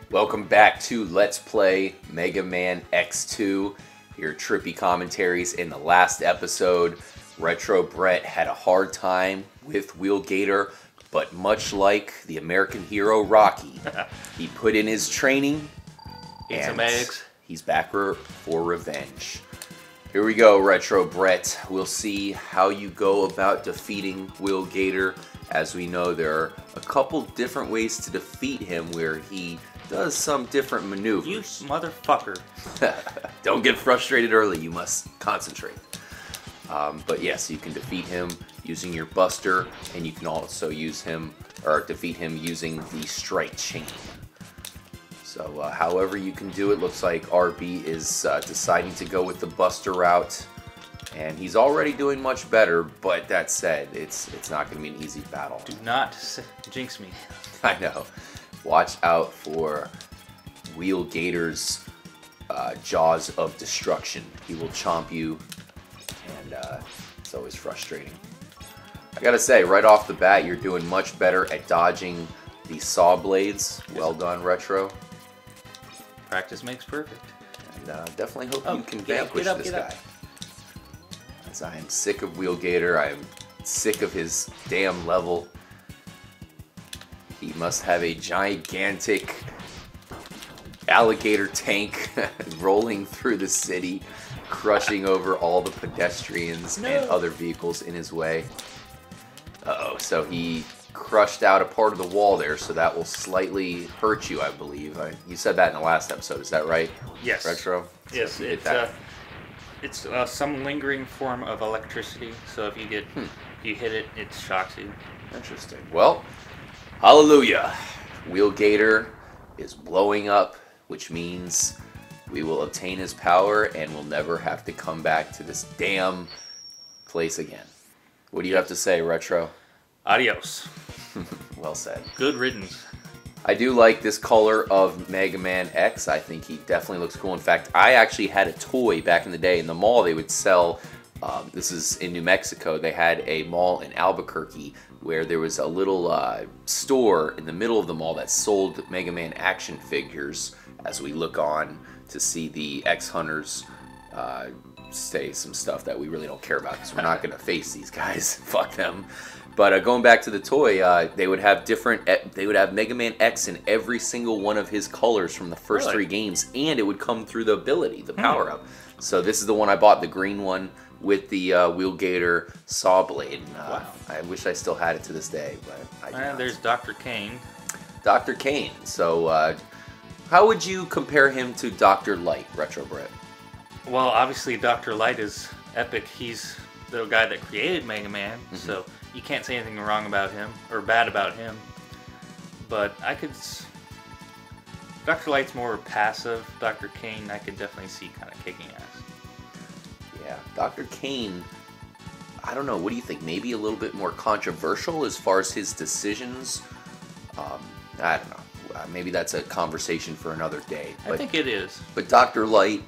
Welcome back to Let's Play Mega Man X2. Your Trippy commentaries. In the last episode, Retro Brett had a hard time with Wheel Gator, but much like the American hero Rocky, he put in his training Eat some eggs. He's back for revenge. Here we go, Retro Brett. We'll see how you go about defeating Wheel Gator. As we know, there are a couple different ways to defeat him where he does some different maneuvers. You motherfucker. Don't get frustrated early, you must concentrate. But yes, you can defeat him using your Buster, and you can also use him, or defeat him using the Strike Chain. So however you can do it, looks like RB is deciding to go with the Buster route. And he's already doing much better, but that said, it's not going to be an easy battle. Do not jinx me. I know. Watch out for Wheel Gator's jaws of destruction. He will chomp you, and it's always frustrating. I gotta say, right off the bat, you're doing much better at dodging the saw blades. Well done, Retro. Practice makes perfect. And definitely hope you can vanquish this guy. As I am sick of Wheel Gator, I am sick of his damn level. He must have a gigantic alligator tank rolling through the city, crushing over all the pedestrians and other vehicles in his way. Uh-oh, so he crushed out a part of the wall there, so that will slightly hurt you, I believe. You said that in the last episode, is that right? Yes. Retro? Yes, so it's some lingering form of electricity, so if you you hit it, it shocks you. Interesting. Well, hallelujah. Wheel Gator is blowing up, which means we will obtain his power and we'll never have to come back to this damn place again. What do you have to say, Retro? Adios. Well said. Good riddance. I do like this color of Mega Man X. I think he definitely looks cool. In fact, I actually had a toy back in the day. In the mall, they would sell, this is in New Mexico, they had a mall in Albuquerque where there was a little store in the middle of the mall that sold Mega Man action figures. As we look on to see the X-Hunters say some stuff that we really don't care about, because we're not going to face these guys. Fuck them. But going back to the toy, they would have Mega Man X in every single one of his colors from the first three games, and it would come through the ability, the power-up. So this is the one I bought, the green one, with the Wheel Gator saw blade. Wow. I wish I still had it to this day, but I do not. There's Dr. Kane. Dr. Kane. So how would you compare him to Dr. Light, Retro Brett? Well, obviously Dr. Light is epic. He's the guy that created Mega Man, so you can't say anything wrong about him, or bad about him. But Dr. Light's more passive. Dr. Kane, I could definitely see kind of kicking ass. Yeah, Dr. Kane, I don't know, what do you think? Maybe a little bit more controversial as far as his decisions? I don't know. Maybe that's a conversation for another day. But, I think it is. But Dr. Light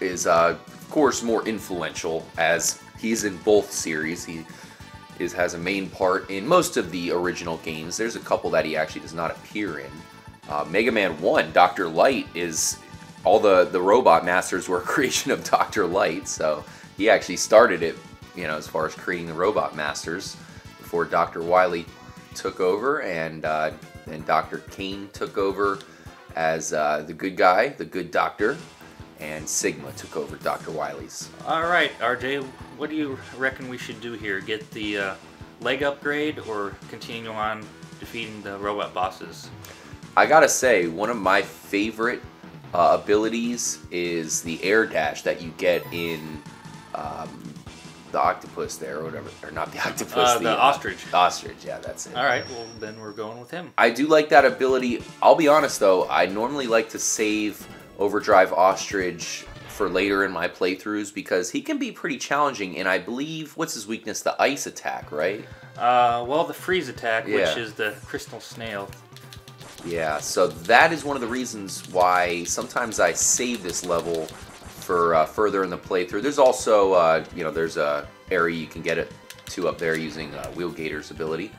is, of course, more influential, as he's in both series. He has a main part in most of the original games. There's a couple that he actually does not appear in. Mega Man 1, Dr. Light is... All the Robot Masters were a creation of Dr. Light, so he actually started it, as far as creating the Robot Masters, before Dr. Wily took over, and then Dr. Kane took over as the good guy, the good doctor, and Sigma took over Dr. Wily's. Alright, RJ, what do you reckon we should do here? Get the leg upgrade, or continue on defeating the robot bosses? I gotta say, one of my favorite abilities is the air dash that you get in the octopus there, or whatever, or not the octopus, the ostrich. Ostrich, yeah, that's it. All right, well then we're going with him. I do like that ability. I'll be honest though, I normally like to save Overdrive Ostrich for later in my playthroughs because he can be pretty challenging, and I believe, what's his weakness? The ice attack, right? Well, the freeze attack, which is the crystal snail. Yeah, so that is one of the reasons why sometimes I save this level for further in the playthrough. There's also, there's a area you can get it to up there using Wheel Gator's ability.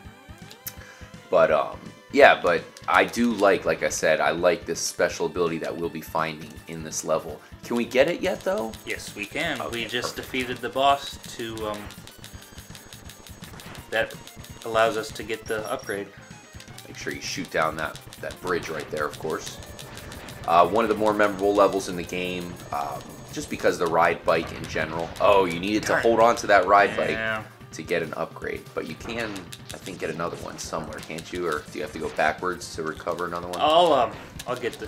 But Yeah, but I do like I said, I like this special ability that we'll be finding in this level. Can we get it yet, though? Yes, we can. Okay, We just perfect. defeated the boss to, that allows us to get the upgrade. Make sure you shoot down that bridge right there, of course. One of the more memorable levels in the game, just because of the ride bike in general. Oh, you needed to hold on to that ride bike to get an upgrade. But you can, I think, get another one somewhere, can't you? Or do you have to go backwards to recover another one? I'll get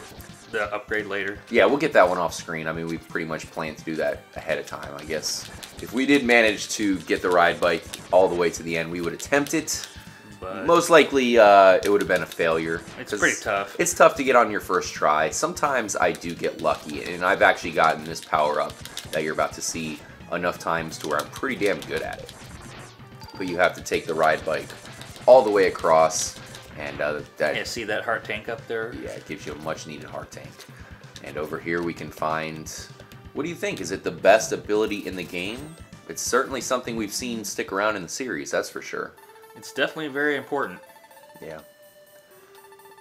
the upgrade later. Yeah, we'll get that one off screen. I mean, we pretty much planned to do that ahead of time, I guess. If we did manage to get the ride bike all the way to the end, we would attempt it. But most likely, it would have been a failure. It's pretty tough. It's tough to get on your first try. Sometimes I do get lucky, and I've actually gotten this power-up that you're about to see enough times to where I'm pretty damn good at it. But you have to take the ride bike all the way across, and yeah, see that heart tank up there? Yeah, it gives you a much-needed heart tank. And over here we can find... What do you think? Is it the best ability in the game? It's certainly something we've seen stick around in the series, that's for sure. It's definitely very important. Yeah.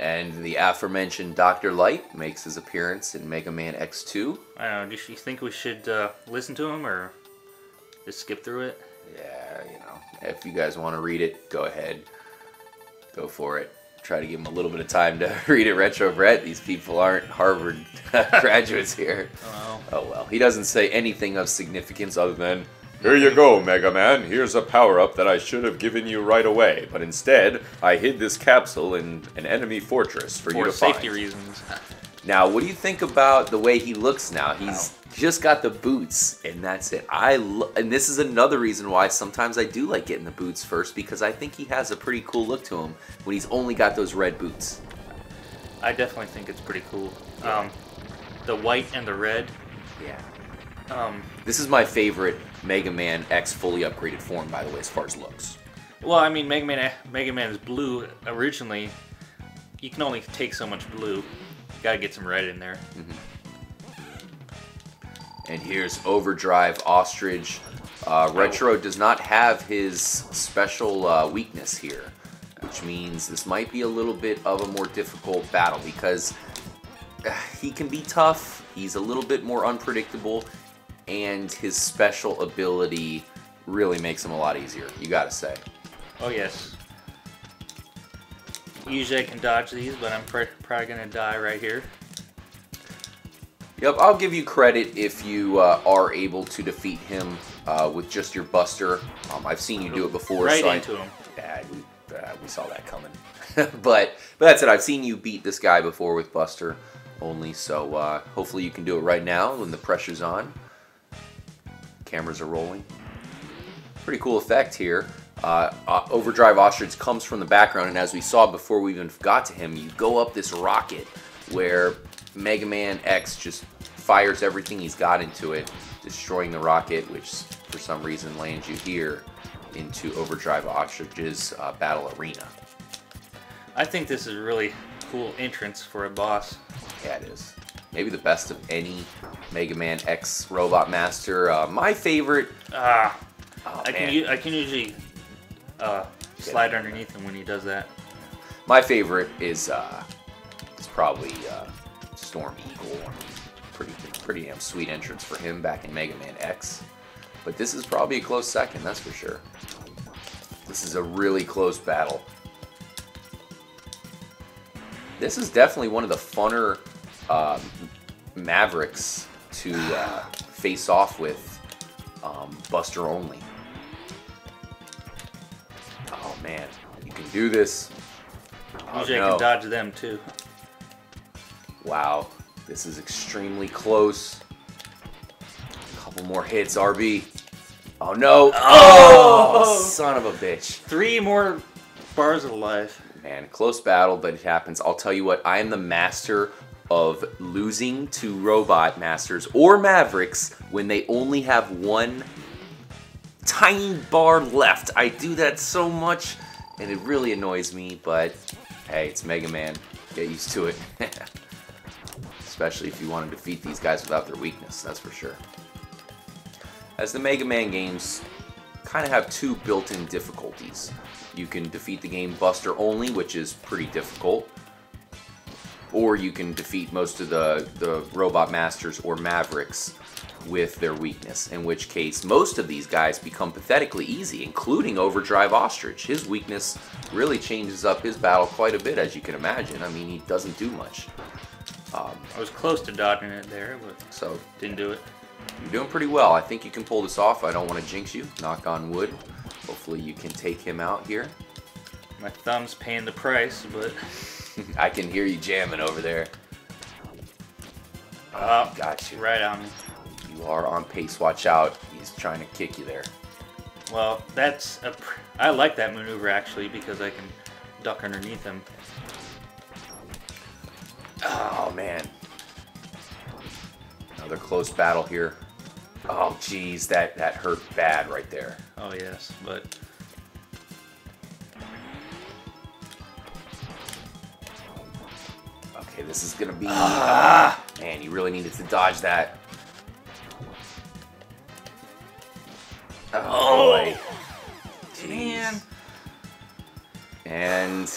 And the aforementioned Dr. Light makes his appearance in Mega Man X2. I don't know, do you think we should listen to him or just skip through it? Yeah, you know, if you guys want to read it, go ahead. Go for it. Try to give him a little bit of time to read it, Retro Brett. These people aren't Harvard graduates here. Oh well. He doesn't say anything of significance other than, "Here you go, Mega Man. Here's a power-up that I should have given you right away. But instead, I hid this capsule in an enemy fortress for you to find." For safety reasons. Now, what do you think about the way he looks now? He's just got the boots, and that's it. And this is another reason why sometimes I do like getting the boots first, because I think he has a pretty cool look to him when he's only got those red boots. I definitely think it's pretty cool. The white and the red. Yeah. This is my favorite Mega Man X fully upgraded form, by the way, as far as looks. Well, I mean, Mega Man is blue originally. You can only take so much blue. Gotta get some red in there. And here's Overdrive Ostrich. Retro does not have his special weakness here, which means this might be a little bit of a more difficult battle because he can be tough, he's a little bit more unpredictable, and his special ability really makes him a lot easier, you gotta say. Oh yes. Usually I can dodge these, but I'm probably gonna die right here. Yep, I'll give you credit if you are able to defeat him with just your Buster. I've seen you do it before. Right so into him. Yeah, we saw that coming. but that's it. I've seen you beat this guy before with Buster only, so hopefully you can do it right now when the pressure's on. Cameras are rolling. Pretty cool effect here. Overdrive Ostrich comes from the background, and as we saw before we even got to him, you go up this rocket where Mega Man X just fires everything he's got into it, destroying the rocket, which for some reason lands you here into Overdrive Ostrich's battle arena. I think this is a really cool entrance for a boss. Yeah, it is. Maybe the best of any Mega Man X Robot Master. My favorite... I can usually slide underneath him when he does that. My favorite is probably Storm Eagle. Pretty damn sweet entrance for him back in Mega Man X. But this is probably a close second, that's for sure. This is a really close battle. This is definitely one of the funner Mavericks to face off with Buster only. Oh man, you can do this. Usually I can dodge them too. Wow, this is extremely close. A couple more hits, RB. Oh no! Oh, son of a bitch. 3 more bars of life. Man, close battle, but it happens. I'll tell you what, I am the master of losing to Robot Masters or Mavericks when they only have one tiny bar left. I do that so much, and it really annoys me, but hey, it's Mega Man. Get used to it. Especially if you want to defeat these guys without their weakness, that's for sure. As the Mega Man games kind of have two built-in difficulties. You can defeat the game Buster only, which is pretty difficult, or you can defeat most of the Robot Masters or Mavericks with their weakness, in which case most of these guys become pathetically easy, including Overdrive Ostrich. His weakness really changes up his battle quite a bit, as you can imagine. I mean, he doesn't do much. I was close to dodging it there, but so didn't do it. You're doing pretty well. I think you can pull this off. I don't want to jinx you. Knock on wood. Hopefully you can take him out here. My thumb's paying the price, but... I can hear you jamming over there. Oh, got you. Right on me. You are on pace. Watch out. He's trying to kick you there. Well, that's a... I like that maneuver, actually, because I can duck underneath him. Oh, man. Another close battle here. Oh, geez. That hurt bad right there. Oh, yes, but... Okay, this is going to be... Man, you really needed to dodge that. Oh, boy. Jeez. Man. And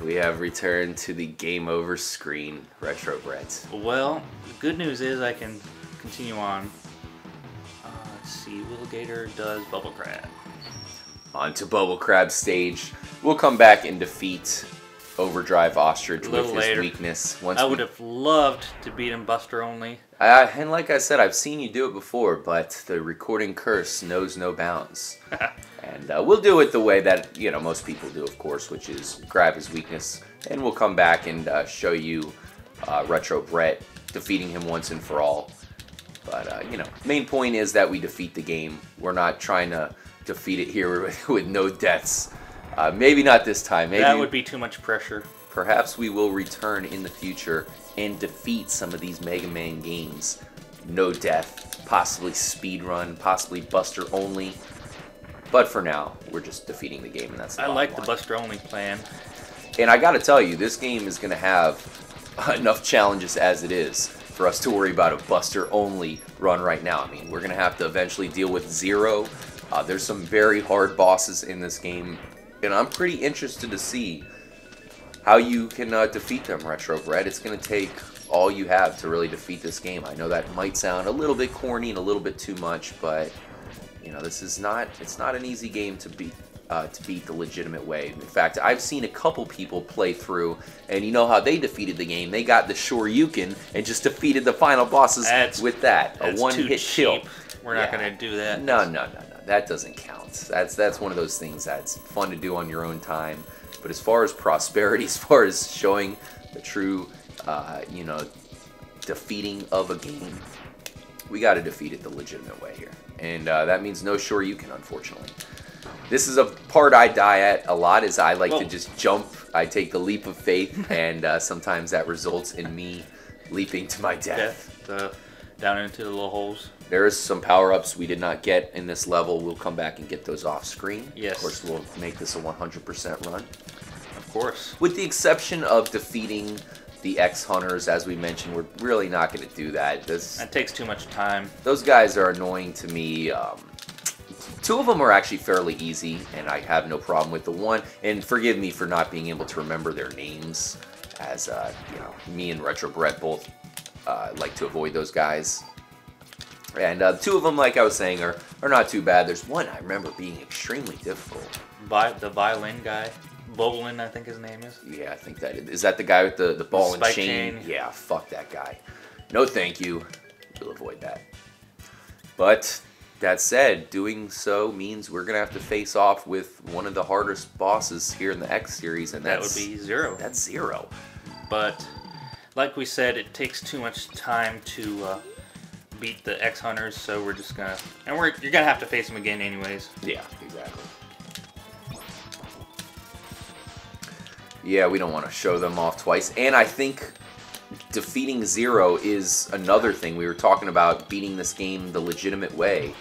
we have returned to the game over screen, Retro Brett. Well, the good news is I can continue on. Let's see, Wheel Gator does Bubble Crab. On to Bubble Crab stage. We'll come back and defeat Overdrive Ostrich with his weakness. I would have loved to beat him Buster only. And like I said, I've seen you do it before, but the recording curse knows no bounds. And we'll do it the way that, you know, most people do, of course, which is grab his weakness, and we'll come back and show you Retro Brett defeating him once and for all. But, you know, main point is that we defeat the game. We're not trying to defeat it here with no deaths. Maybe not this time. Maybe that would be too much pressure. Perhaps we will return in the future and defeat some of these Mega Man games. No death, possibly speedrun, possibly Buster only. But for now, we're just defeating the game, and that's the I bottom like the line. Buster only plan. And I gotta tell you, this game is gonna have enough challenges as it is for us to worry about a Buster only run right now. I mean, we're gonna have to eventually deal with Zero. There's some very hard bosses in this game, and I'm pretty interested to see how you can defeat them, Retro Brett. It's going to take all you have to really defeat this game. I know that might sound a little bit corny and a little bit too much, but you know, this is not, it's not an easy game to beat the legitimate way. In fact, I've seen a couple people play through, and you know how they defeated the game. They got the Shoryuken and just defeated the final bosses with that. A one-hit kill. We're not going to do that. No. That doesn't count. That's one of those things that's fun to do on your own time. But as far as prosperity, as far as showing the true, you know, defeating of a game, we got to defeat it the legitimate way here. And that means no Shoryuken, unfortunately. This is a part I die at a lot, is I like to just jump. I take the leap of faith, and sometimes that results in me leaping to my death. Down into the little holes. There is some power-ups we did not get in this level. We'll come back and get those off screen. Yes. Of course, we'll make this a 100% run. Of course. With the exception of defeating the X-Hunters, as we mentioned, we're really not going to do that. That takes too much time. Those guys are annoying to me. Two of them are actually fairly easy, and I have no problem with the one. And forgive me for not being able to remember their names, as you know, me and Retro Brett both like to avoid those guys. And two of them, like I was saying, are not too bad. There's one I remember being extremely difficult. The violin guy. Bubblegum, I think his name is. Yeah, I think that is that the guy with the ball and chain? Yeah, fuck that guy. No thank you. We'll avoid that. But that said, doing so means we're going to have to face off with one of the hardest bosses here in the X series, and that would be Zero. That's Zero. But like we said, it takes too much time to beat the X-Hunters, so we're just gonna... And you're gonna have to face them again anyways. Yeah, exactly. Yeah, we don't want to show them off twice. And I think defeating Zero is another thing. We were talking about beating this game the legitimate way.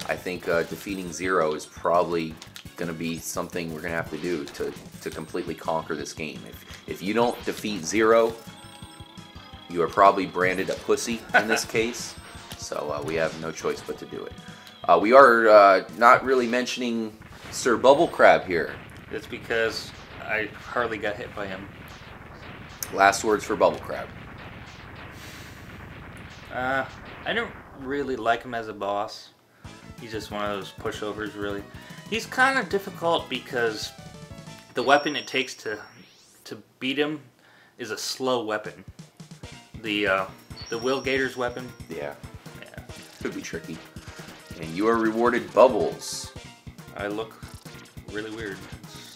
I think defeating Zero is probably going to be something we're going to have to do to completely conquer this game. If you don't defeat Zero, you are probably branded a pussy in this case. So we have no choice but to do it. We are not really mentioning Sir Bubble Crab here. It's because I hardly got hit by him. Last words for Bubble Crab. I don't really like him as a boss. He's just one of those pushovers, really. He's kind of difficult because the weapon it takes to beat him is a slow weapon. The Wheel Gator's weapon. Yeah. Could be tricky. And you are rewarded bubbles. I look really weird.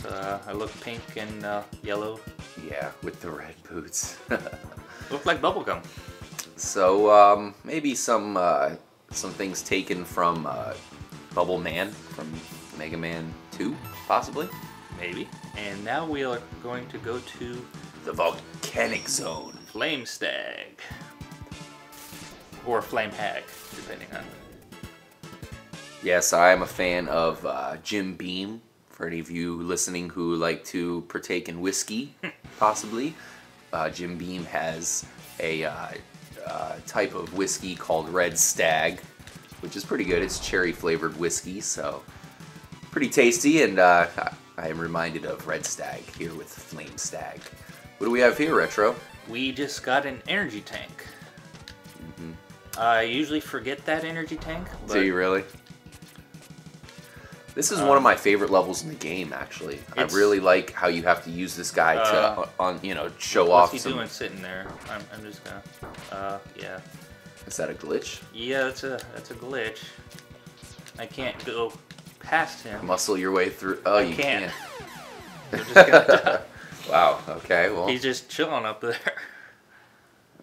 I look pink and yellow. Yeah, with the red boots. Look like Bubblegum. So maybe some things taken from Bubble Man from Mega Man 2, possibly. Maybe. And now we are going to go to the Volcanic Zone. Flame Stag. Or Flame Hag, depending on. Yes, I am a fan of Jim Beam. For any of you listening who like to partake in whiskey, possibly, Jim Beam has a type of whiskey called Red Stag, which is pretty good. It's cherry flavored whiskey, so pretty tasty. And I am reminded of Red Stag here with Flame Stag. What do we have here, Retro? We just got an energy tank. I usually forget that energy tank. But do you really? This is one of my favorite levels in the game, actually. I really like how you have to use this guy to, show off. What's he doing sitting there? I'm just gonna, yeah. Is that a glitch? Yeah, that's a glitch. I can't go past him. Muscle your way through. Oh, you can't. I'm just gonna wow. Okay. Well. He's just chilling up there.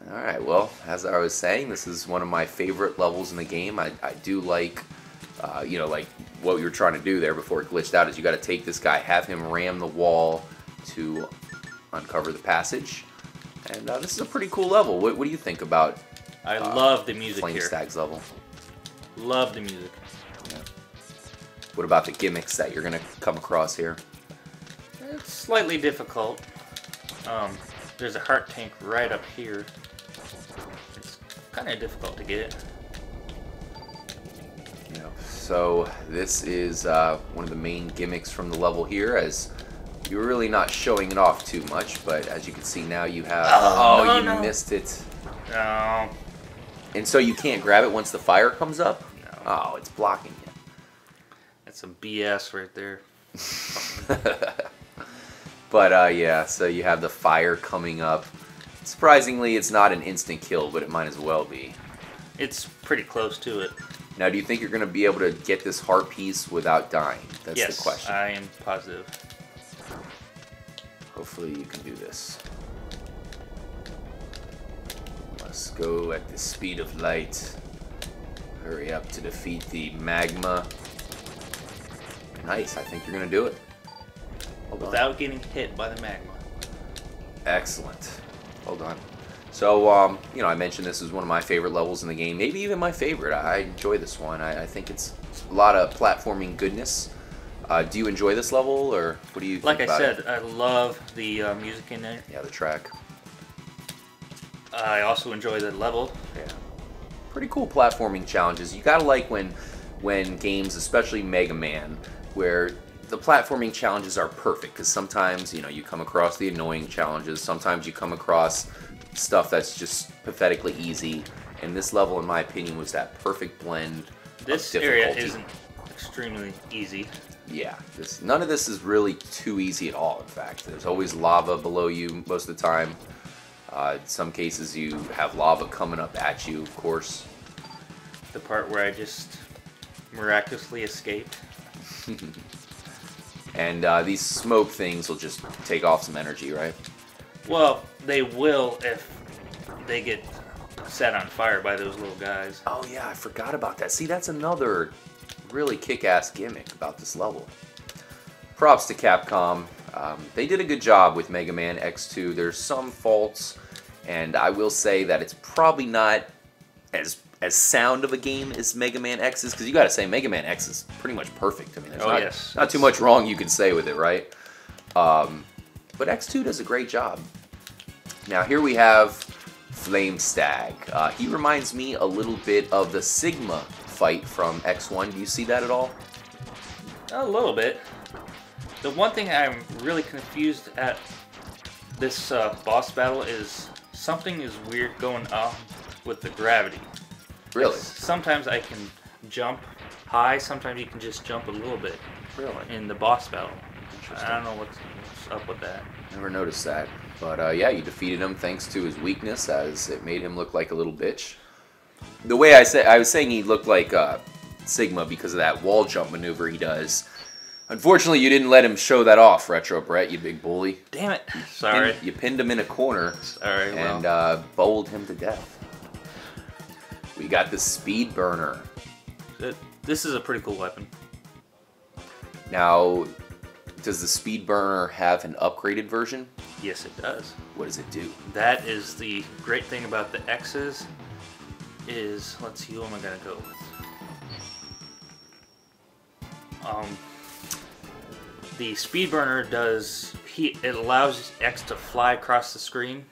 All right. Well, as I was saying, this is one of my favorite levels in the game. I do like. Like what you were trying to do there before it glitched out is you got to take this guy, have him ram the wall to uncover the passage. And this is a pretty cool level. What do you think about I love the music Flame here. Stag's level? Love the music. Yeah. What about the gimmicks that you're going to come across here? It's slightly difficult. There's a heart tank right up here. It's kind of difficult to get. So this is one of the main gimmicks from the level here, as you're really not showing it off too much, but as you can see now you have... No. Missed it. No. And so you can't grab it once the fire comes up? No. Oh, it's blocking you. That's some BS right there. But yeah, so you have the fire coming up. Surprisingly, it's not an instant kill, but it might as well be. It's pretty close to it. Now, do you think you're going to be able to get this heart piece without dying? That's the question. I am positive. Hopefully you can do this. Let's go at the speed of light. Hurry up to defeat the magma. Nice, I think you're going to do it. Without getting hit by the magma. Excellent. Hold on. So, I mentioned this is one of my favorite levels in the game. Maybe even my favorite. I enjoy this one. I think it's a lot of platforming goodness. Do you enjoy this level, or what do you think about it? Like I said, I love the music in there. Yeah, the track. I also enjoy the level. Yeah. Pretty cool platforming challenges. You gotta like when games, especially Mega Man, where the platforming challenges are perfect. Because sometimes, you come across the annoying challenges. Sometimes you come across stuff that's just pathetically easy, and this level, in my opinion, was that perfect blend this of difficulty. area isn't extremely easy. Yeah, none of this is really too easy at all, in fact. There's always lava below you most of the time. In some cases, you have lava coming up at you, of course. The part where I just miraculously escaped. And these smoke things will just take off some energy, right? Well, they will if they get set on fire by those little guys. Oh yeah, I forgot about that. See, that's another really kick-ass gimmick about this level. Props to Capcom. They did a good job with Mega Man X2. There's some faults, and I will say that it's probably not as sound of a game as Mega Man X is, because you got to say Mega Man X is pretty much perfect. I mean, there's not too much wrong you can say with it, right? But X2 does a great job. Now here we have Flame Stag. He reminds me a little bit of the Sigma fight from X1. Do you see that at all? A little bit. The one thing I'm really confused at this boss battle is something is weird going on with the gravity. Really? Sometimes I can jump high, sometimes you can just jump a little bit. Really? In the boss battle. I don't know what's up with that. Never noticed that. But yeah, you defeated him thanks to his weakness, as it made him look like a little bitch. The way I was saying he looked like Sigma because of that wall jump maneuver he does. Unfortunately, you didn't let him show that off, Retro Brett, you big bully. Damn it. Sorry. You pinned him in a corner. Sorry, and bowled him to death. We got the Speed Burner. This is a pretty cool weapon. Now, does the Speed Burner have an upgraded version? Yes, it does. What does it do? That is the great thing about the X's. Let's see, who am I gonna go with? The Speed Burner does it allows X to fly across the screen,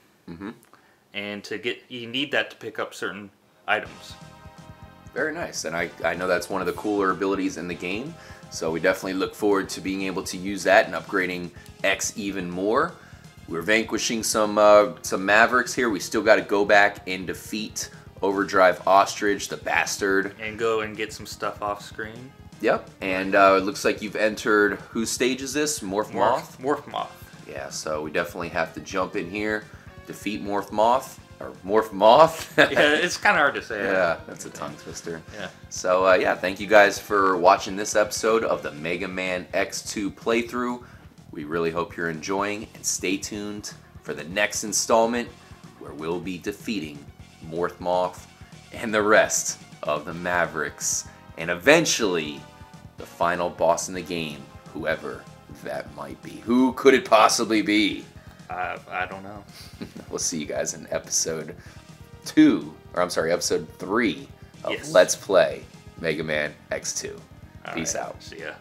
and you need that to pick up certain items. Very nice, and I know that's one of the cooler abilities in the game. So we definitely look forward to being able to use that and upgrading X even more. We're vanquishing some Mavericks here. We still got to go back and defeat Overdrive Ostrich, the bastard. And go and get some stuff off screen. Yep, and it looks like you've entered, whose stage is this? Morph Moth? Morph Moth. Yeah, so we definitely have to jump in here, defeat Morph Moth. Or Morph Moth. Yeah, it's kind of hard to say. Yeah, that's a tongue twister. Yeah. So, yeah, thank you guys for watching this episode of the Mega Man X2 playthrough. We really hope you're enjoying, and stay tuned for the next installment where we'll be defeating Morph Moth and the rest of the Mavericks. And eventually, the final boss in the game, whoever that might be. Who could it possibly be? I don't know. We'll see you guys in episode 3 of Yes. Let's Play Mega Man X2. Peace out. See ya.